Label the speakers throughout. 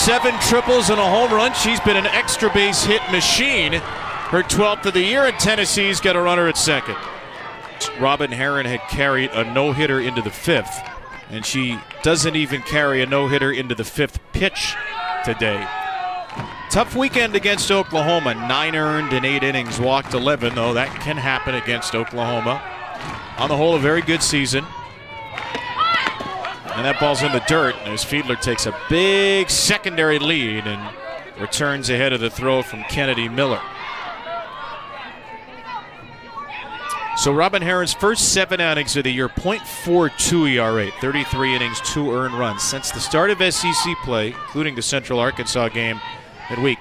Speaker 1: 7 triples and a home run. She's been an extra base hit machine. Her 12th of the year, and Tennessee's got a runner at second. Robin Herron had carried a no-hitter into the 5th, and she doesn't even carry a no-hitter into the 5th pitch today. Tough weekend against Oklahoma. 9 earned in 8 innings, walked 11, though that can happen against Oklahoma. On the whole, a very good season. And that ball's in the dirt as Fiedler takes a big secondary lead and returns ahead of the throw from Kennedy Miller. So Robin Herron's first 7 outings of the year, .42 ERA, 33 innings, 2 earned runs. Since the start of SEC play, including the Central Arkansas game midweek,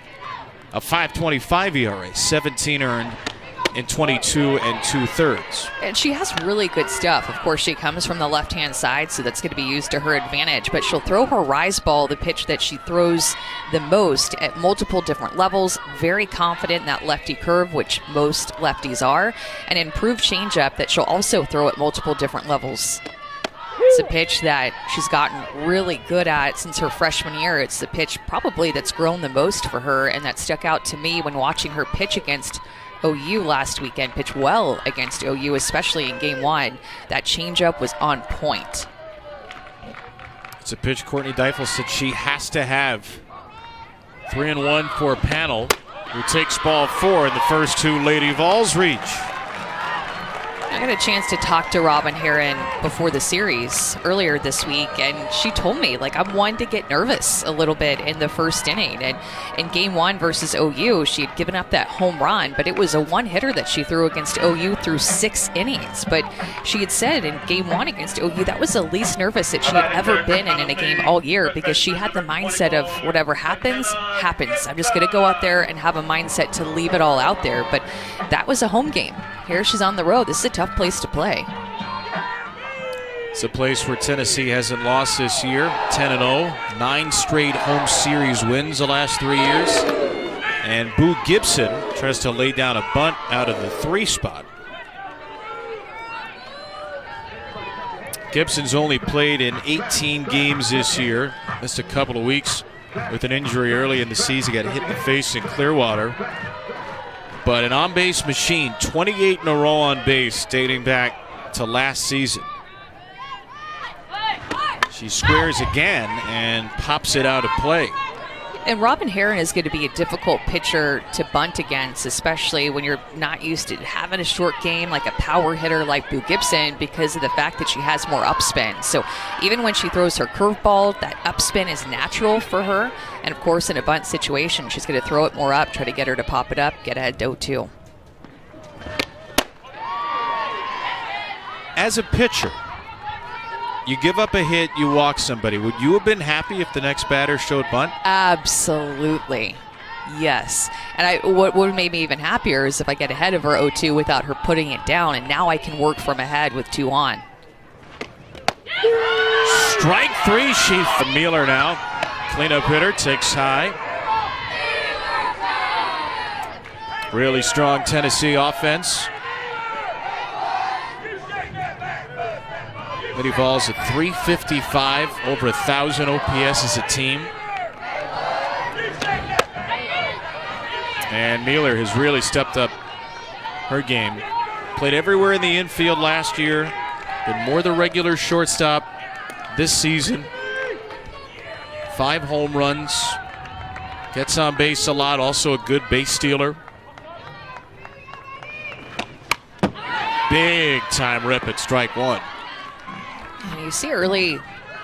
Speaker 1: a .525 ERA, 17 earned in 22 2/3.
Speaker 2: And she has really good stuff. Of course, she comes from the left-hand side, so that's going to be used to her advantage. But she'll throw her rise ball, the pitch that she throws the most, at multiple different levels. Very confident in that lefty curve, which most lefties are. An improved changeup that she'll also throw at multiple different levels. It's a pitch that she's gotten really good at since her freshman year. It's the pitch probably that's grown the most for her, and that stuck out to me when watching her pitch against OU last weekend, pitch well against OU, especially in game 1. That changeup was on point.
Speaker 1: It's a pitch Courtney Deifel said she has to have. 3-1 for Panel, who takes ball 4 in the first 2 Lady Vols reach.
Speaker 2: I got a chance to talk to Robin Herron before the series earlier this week, and she told me, I'm one to get nervous a little bit in the first inning. And in game 1 versus OU, she had given up that home run, but it was a one-hitter that she threw against OU through 6 innings. But she had said in game 1 against OU, that was the least nervous that she had ever been in a game all year, because she had the mindset of whatever happens, happens. I'm just going to go out there and have a mindset to leave it all out there. But that was a home game. Here she's on the road. This is a tough place to play.
Speaker 1: It's a place where Tennessee hasn't lost this year. 10-0, 9 straight home series wins the last 3 years. And Boo Gibson tries to lay down a bunt out of the 3 spot. Gibson's only played in 18 games this year. Missed a couple of weeks with an injury early in the season. Got hit in the face in Clearwater. But an on-base machine, 28 in a row on base dating back to last season. She squares again and pops it out of play.
Speaker 2: And Robin Herron is going to be a difficult pitcher to bunt against, especially when you're not used to having a short game like a power hitter like Boo Gibson, because of the fact that she has more upspin. So even when she throws her curveball, that upspin is natural for her. And of course, in a bunt situation, she's going to throw it more up, try to get her to pop it up, get ahead to 0-2.
Speaker 1: As a pitcher, you give up a hit, you walk somebody. Would you have been happy if the next batter showed bunt?
Speaker 2: Absolutely. Yes. And what would have made me even happier is if I get ahead of her 0-2 without her putting it down, and now I can work from ahead with 2 on.
Speaker 1: Strike 3, from Mueller now. Cleanup hitter, takes high. Really strong Tennessee offense. Lady Vols at 355, over 1,000 OPS as a team. And Mueller has really stepped up her game. Played everywhere in the infield last year. Been more the regular shortstop this season. 5 home runs. Gets on base a lot, also a good base stealer. Big time rip at strike 1.
Speaker 2: And you see early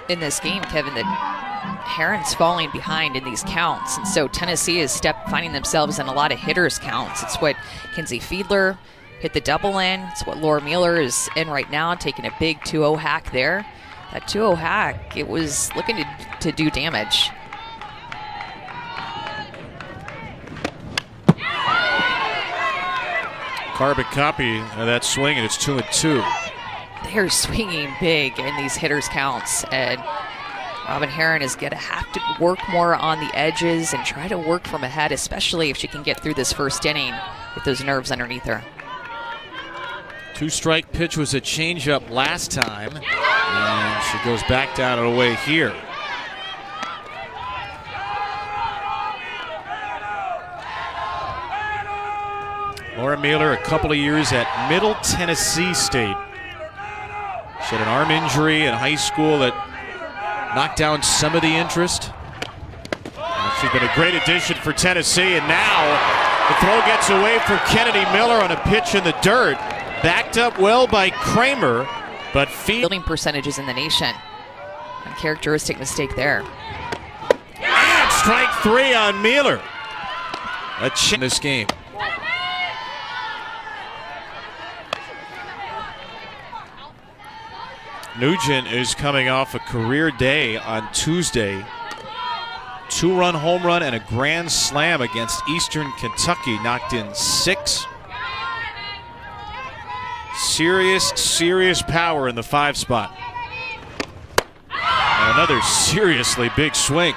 Speaker 2: in this game, Kevin, that Herron's falling behind in these counts. And so Tennessee is finding themselves in a lot of hitters' counts. It's what Kenzie Fiedler hit the double in. It's what Laura Mueller is in right now, taking a big 2-0 hack there. That 2-0 hack, it was looking to do damage.
Speaker 1: Carbon copy of that swing, and it's 2-2.
Speaker 2: They're swinging big in these hitters' counts, and Robin Herron is going to have to work more on the edges and try to work from ahead, especially if she can get through this first inning with those nerves underneath her.
Speaker 1: 2-strike pitch was a changeup last time, and she goes back down and away here. Laura Mueller, a couple of years at Middle Tennessee State. She had an arm injury in high school that knocked down some of the interest. She's been a great addition for Tennessee, and now the throw gets away from Kennedy Miller on a pitch in the dirt. Backed up well by Kramer, but
Speaker 2: fielding percentages in the nation. Uncharacteristic mistake there.
Speaker 1: And strike 3 on Mueller. A in this game. Nugent is coming off a career day on Tuesday. 2-run home run and a grand slam against Eastern Kentucky. Knocked in 6. Serious power in the 5 spot. And another seriously big swing.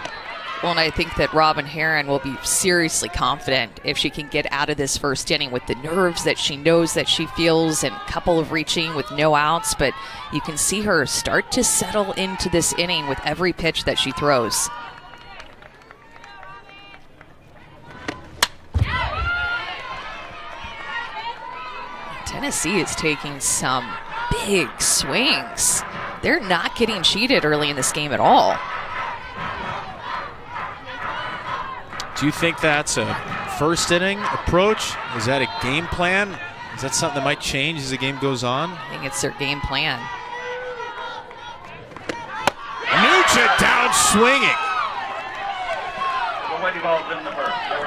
Speaker 2: Well, and I think that Robin Herron will be seriously confident if she can get out of this first inning with the nerves that she knows that she feels, and a couple of reaching with no outs. But you can see her start to settle into this inning with every pitch that she throws. Tennessee is taking some big swings. They're not getting cheated early in this game at all.
Speaker 1: Do you think that's a first inning approach? Is that a game plan? Is that something that might change as the game goes on?
Speaker 2: I think it's their game plan.
Speaker 1: Nugent down swinging.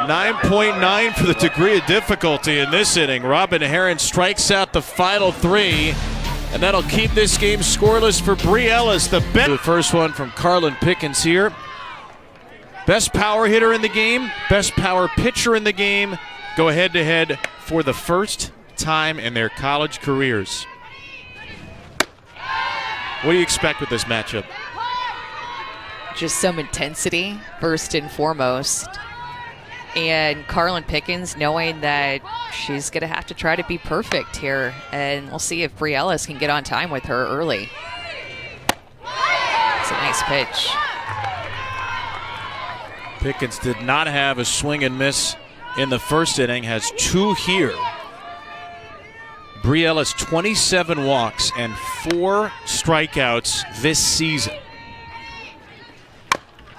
Speaker 1: 9.9 for the degree of difficulty in this inning. Robin Herron strikes out the final 3, and that'll keep this game scoreless for Bri Ellis. The first one from Carlin Pickens here. Best power hitter in the game, best power pitcher in the game, go head-to-head for the first time in their college careers. What do you expect with this matchup?
Speaker 2: Just some intensity, first and foremost. And Carlin Pickens knowing that she's going to have to try to be perfect here. And we'll see if Bri Ellis can get on time with her early. It's a nice pitch.
Speaker 1: Pickens did not have a swing and miss in the first inning, has 2 here. Bri Ellis 27 walks and 4 strikeouts this season.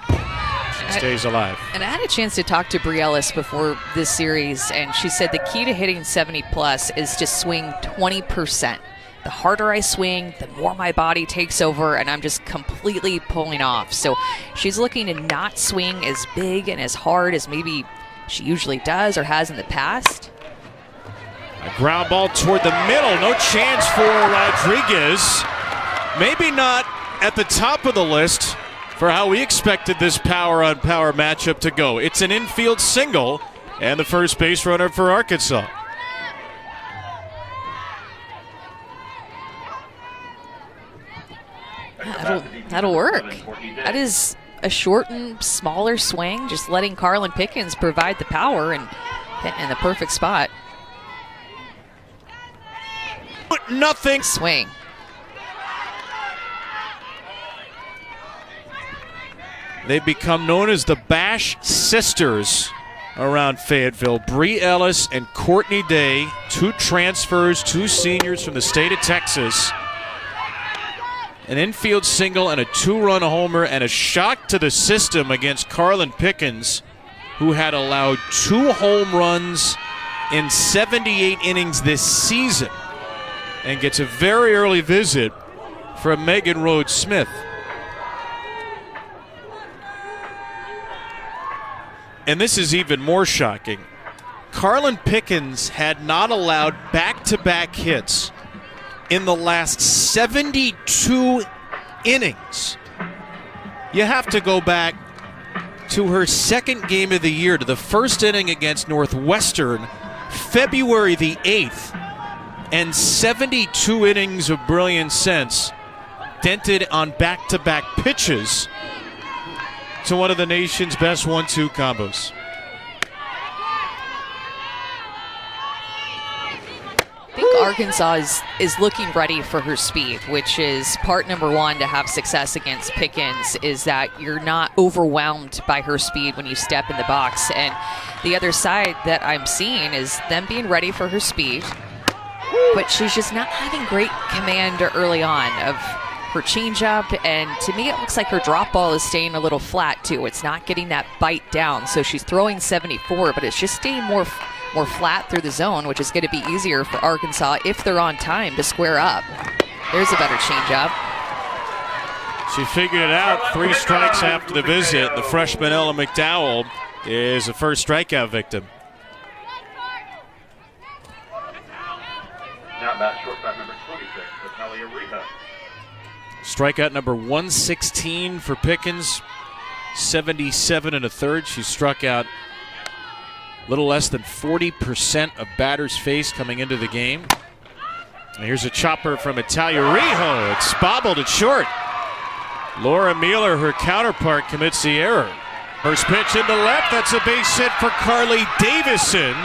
Speaker 1: She stays alive.
Speaker 2: And I had a chance to talk to Bri Ellis before this series, and she said the key to hitting 70 plus is to swing 20%. The harder I swing, the more my body takes over, and I'm just completely pulling off. So she's looking to not swing as big and as hard as maybe she usually does or has in the past.
Speaker 1: A ground ball toward the middle. No chance for Rodriguez. Maybe not at the top of the list for how we expected this power-on-power matchup to go. It's an infield single and the first base runner for Arkansas.
Speaker 2: That'll work. That is a short and smaller swing, just letting Carlin Pickens provide the power and hitting in the perfect spot.
Speaker 1: But nothing.
Speaker 2: Swing.
Speaker 1: They've become known as the Bash Sisters around Fayetteville. Bri Ellis and Courtney Day, 2 transfers, 2 seniors from the state of Texas. An infield single and a 2-run homer, and a shock to the system against Carlin Pickens, who had allowed 2 home runs in 78 innings this season, and gets a very early visit from Megan Rhodes Smith. And this is even more shocking. Carlin Pickens had not allowed back-to-back hits in the last 72 innings. You have to go back to her second game of the year, to the first inning against Northwestern, February the 8th, and 72 innings of brilliance since, dented on back-to-back pitches to one of the nation's best 1-2 combos.
Speaker 2: I think Arkansas is looking ready for her speed, which is part number one to have success against Pickens, is that you're not overwhelmed by her speed when you step in the box. And the other side that I'm seeing is them being ready for her speed, but she's just not having great command early on of her changeup, and to me it looks like her drop ball is staying a little flat too. It's not getting that bite down, so she's throwing 74, but it's just staying more flat through the zone, which is going to be easier for Arkansas if they're on time to square up. There's a better changeup.
Speaker 1: She figured it out. 3 strikes after the visit. The freshman Ella McDowell is the first strikeout victim.
Speaker 3: Now bat shortstop number 26, Natalia Riho.
Speaker 1: Strikeout number 116 for Pickens. 77 1/3. She struck out a little less than 40% of batters faced coming into the game. And here's a chopper from Natalia Riho. It's bobbled it short. Laura Mueller, her counterpart, commits the error. First pitch into left. That's a base hit for Carly Davison.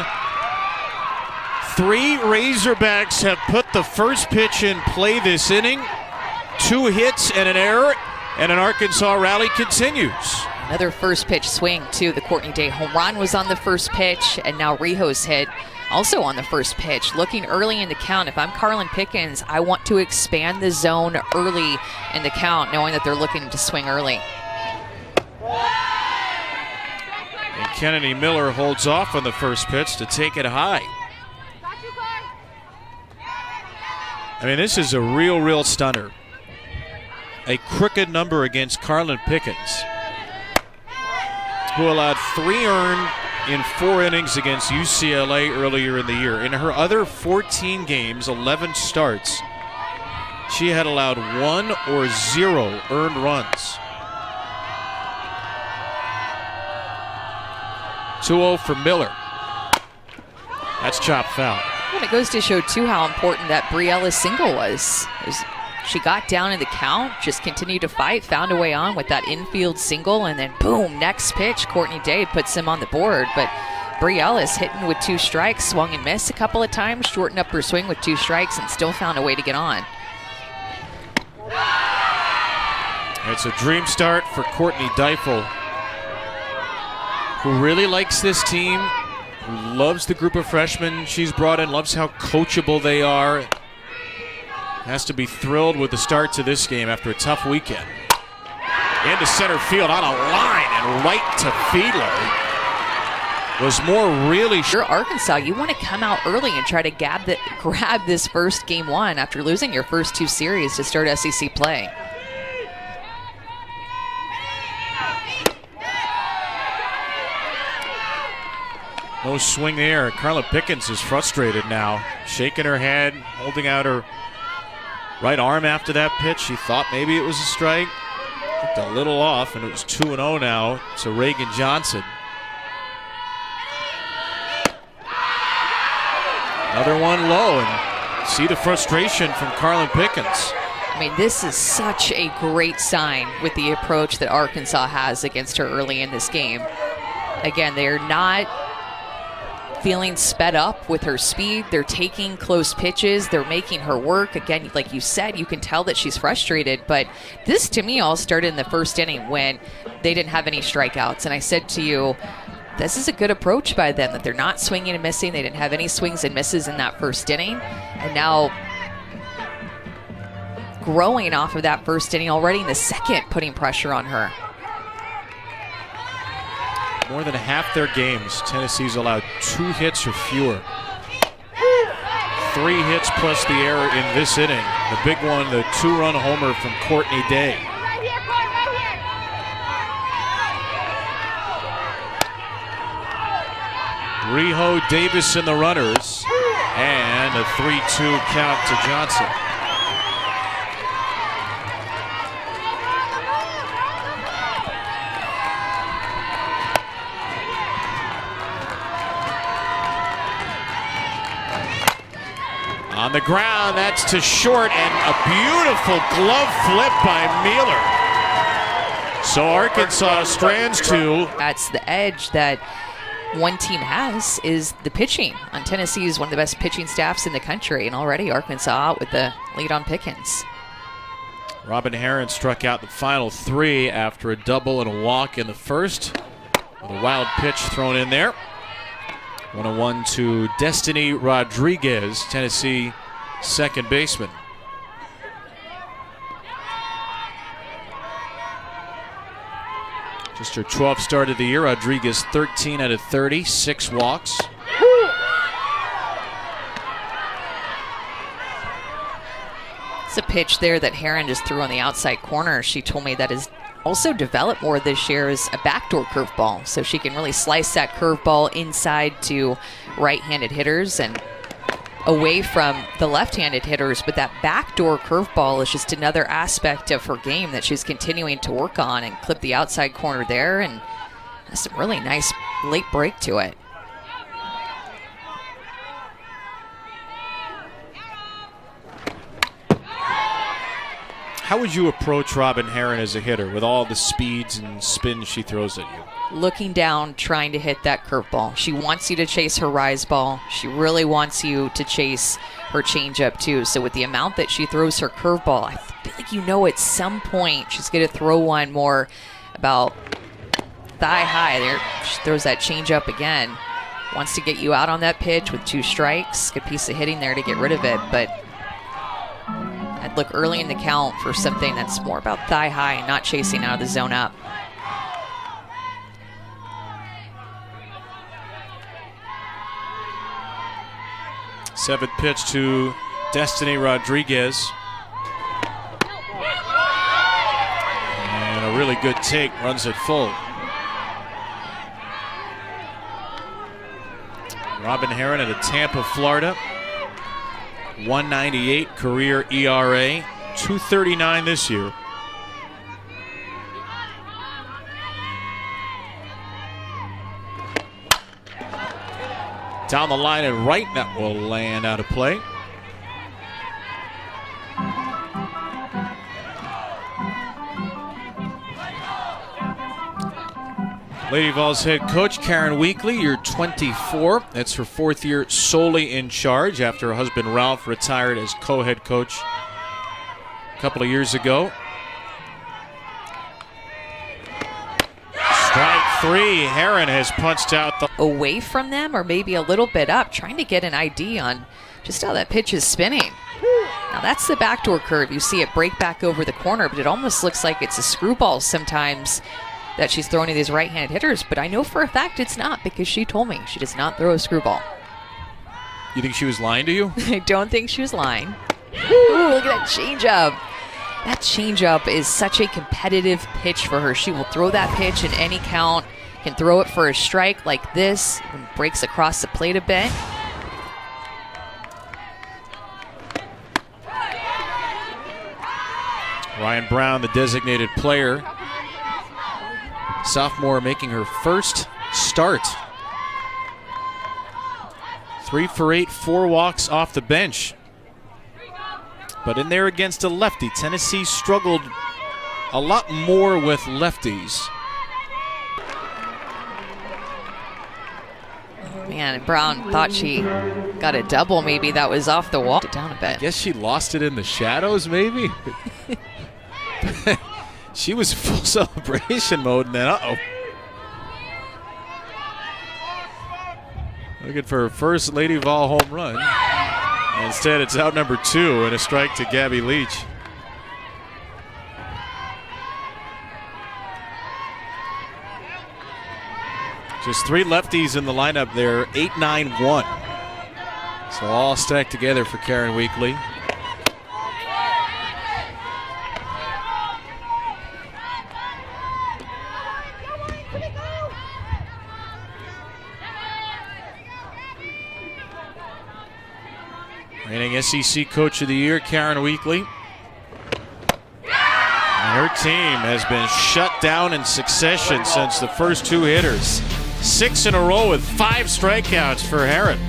Speaker 1: 3 Razorbacks have put the first pitch in play this inning. 2 hits and an error, and an Arkansas rally continues.
Speaker 2: Another first pitch swing too. The Courtney Day home run was on the first pitch, and now Rijo's hit also on the first pitch. Looking early in the count, if I'm Carlin Pickens, I want to expand the zone early in the count, knowing that they're looking to swing early.
Speaker 1: And Kennedy Miller holds off on the first pitch to take it high. I mean, this is a real stunner. A crooked number against Carlin Pickens, who allowed 3 earned in 4 innings against UCLA earlier in the year. In her other 14 games, 11 starts, she had allowed 1 or 0 earned runs. 2-0 for Miller. That's chopped foul.
Speaker 2: And it goes to show, too, how important that Briella's single was. She got down in the count, just continued to fight, found a way on with that infield single, and then boom, next pitch, Courtney Day puts him on the board. But Briella's hitting with 2 strikes, swung and missed a couple of times, shortened up her swing with 2 strikes, and still found a way to get on.
Speaker 1: It's a dream start for Courtney Deifel, who really likes this team, who loves the group of freshmen she's brought in, loves how coachable they are. Has to be thrilled with the start to this game after a tough weekend. Into center field on a line and right to Fiedler. Was more really
Speaker 2: sure. Arkansas, you want to come out early and try to grab this first game 1 after losing your first 2 series to start SEC play.
Speaker 1: No swing there. Carla Pickens is frustrated now, shaking her head, holding out her right arm after that pitch. She thought maybe it was a strike. Looked a little off, and it was 2-0 now to Reagan Johnson. Another one low, and see the frustration from Carlin Pickens.
Speaker 2: I mean, this is such a great sign with the approach that Arkansas has against her early in this game. Again, they're not feeling sped up with her speed. They're taking close pitches. They're making her work. Again, like you said, you can tell that she's frustrated, but this to me all started in the first inning when they didn't have any strikeouts. And I said to you, this is a good approach by them, that they're not swinging and missing. They didn't have any swings and misses in that first inning. And now growing off of that first inning already in the second, putting pressure on her.
Speaker 1: More than half their games, Tennessee's allowed 2 hits or fewer. 3 hits plus the error in this inning. The big one, the 2-run homer from Courtney Day. Riho, Davis in the runners, and a 3-2 count to Johnson. On the ground, that's to short, and a beautiful glove flip by Mueller. So Arkansas strands 2.
Speaker 2: That's the edge that one team has is the pitching. On Tennessee is one of the best pitching staffs in the country, and already Arkansas out with the lead on Pickens.
Speaker 1: Robin Herron struck out the final 3 after a double and a walk in the first, with a wild pitch thrown in there. 1-1 to Destiny Rodriguez, Tennessee second baseman. Just her 12th start of the year. Rodriguez 13 out of 30, 6 walks.
Speaker 2: It's a pitch there that Herron just threw on the outside corner. She told me that has also developed more this year as a backdoor curveball. So she can really slice that curveball inside to right-handed hitters and away from the left-handed hitters. But that backdoor curveball is just another aspect of her game that she's continuing to work on, and clip the outside corner there and has some really nice late break to it.
Speaker 1: How would you approach Robin Herron as a hitter with all the speeds and spins she throws at you?
Speaker 2: Looking down, trying to hit that curveball. She wants you to chase her rise ball. She really wants you to chase her changeup too. So with the amount that she throws her curveball, I feel like you know at some point she's going to throw one more about thigh high. There, she throws that changeup again. Wants to get you out on that pitch with 2 strikes. Good piece of hitting there to get rid of it, but I'd look early in the count for something that's more about thigh high and not chasing out of the zone up.
Speaker 1: Seventh pitch to Destiny Rodriguez. And a really good take, runs it full. Robin Herron out of Tampa, Florida. 198 career ERA, 239 this year. Down the line and right, that will land out of play. Lady Vols head coach Karen Weekly, year 24. That's her 4th year solely in charge after her husband Ralph retired as co-head coach a couple of years ago. Strike 3. Herron has punched out the
Speaker 2: away from them or maybe a little bit up, trying to get an ID on just how that pitch is spinning. Now that's the backdoor curve. You see it break back over the corner, but it almost looks like it's a screwball sometimes that she's throwing to these right-handed hitters, but I know for a fact it's not because she told me she does not throw a screwball.
Speaker 1: You think she was lying to you?
Speaker 2: I don't think she was lying. Ooh, look at that changeup. That changeup is such a competitive pitch for her. She will throw that pitch in any count, can throw it for a strike like this, and breaks across the plate a bit.
Speaker 1: Ryan Brown, the designated player. Sophomore making her first start. 3 for 8, 4 walks off the bench. But in there against a lefty, Tennessee struggled a lot more with lefties.
Speaker 2: Man, Brown thought she got a double. Maybe that was off the wall. Down a bit.
Speaker 1: Guess she lost it in the shadows, maybe? She was full celebration mode, and then uh-oh. Looking for her first Lady Vol home run. Instead, it's out number 2 and a strike to Gabby Leach. Just 3 lefties in the lineup there, 8-9-1. So all stacked together for Karen Weekly. Reigning SEC Coach of the Year, Karen Weekly. And her team has been shut down in succession since the first 2 hitters. 6 in a row with 5 strikeouts for Herron.